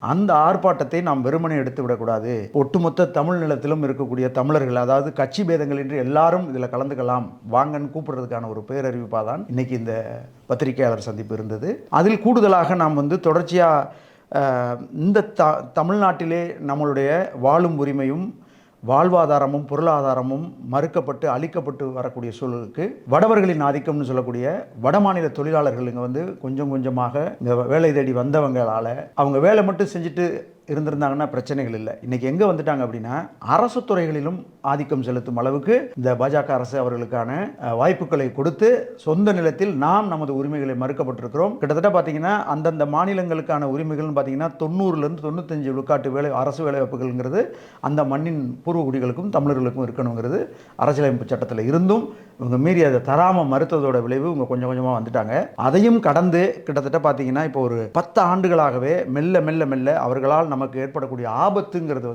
அந்த ஆர்ப்பாட்டத்தை நாம் வெறுமனே எடுத்து விடக்கூடாது. ஒட்டுமொத்த தமிழ் நிலத்திலும் இருக்கக்கூடிய தமிழர்கள், அதாவது கட்சி பேதங்களின்றி எல்லாரும் இதில் கலந்துக்கலாம் வாங்கன்னு கூப்பிடுறதுக்கான ஒரு பேரறிவிப்பாக தான் இன்னைக்கு இந்த பத்திரிகையாளர் சந்திப்பு இருந்தது. அதில் கூடுதலாக நாம் தொடர்ச்சியாக இந்த தமிழ்நாட்டிலே நம்மளுடைய வாழும் உரிமையும் வாழ்வாதாரமும் பொருளாதாரமும் மறுக்கப்பட்டு அழிக்கப்பட்டு வரக்கூடிய சூழலுக்கு வடவர்களின் ஆதிக்கம்னு சொல்லக்கூடிய வடமாநில தொழிலாளர்கள் இங்கே கொஞ்சம் கொஞ்சமாக இங்கே வேலை தேடி வந்தவங்களால் அவங்க வேலை மட்டும் செஞ்சுட்டு இருந்திருந்தாங்கன்னா பிரச்சனைகள் இல்லை. இன்றைக்கி எங்கே வந்துட்டாங்க அப்படின்னா அரசு துறைகளிலும் ஆதிக்கம் செலுத்தும் அளவுக்கு இந்த பாஜக அரசு அவர்களுக்கான வாய்ப்புகளை கொடுத்து சொந்த நிலத்தில் நாம் நமது உரிமைகளை மறுக்கப்பட்டிருக்கிறோம். கிட்டத்தட்ட பார்த்தீங்கன்னா அந்தந்த மாநிலங்களுக்கான உரிமைகள்னு பார்த்தீங்கன்னா 90லேருந்து 95 விழுக்காட்டு அரசு வேலைவாய்ப்புகள்ங்கிறது அந்த மண்ணின் பூர்வ குடிகளுக்கும் தமிழர்களுக்கும் இருக்கணுங்கிறது அரசியலமைப்பு சட்டத்தில் இருந்தும் இவங்க மீறி அதை தராமல் மறுத்ததோட விளைவு இவங்க கொஞ்சம் கொஞ்சமாக வந்துட்டாங்க. அதையும் கடந்து கிட்டத்தட்ட பார்த்தீங்கன்னா இப்போ ஒரு 10 ஆண்டுகளாகவே மெல்ல மெல்ல மெல்ல அவர்களால் நமக்கு ஏற்படக்கூடிய ஆபத்துங்கிறது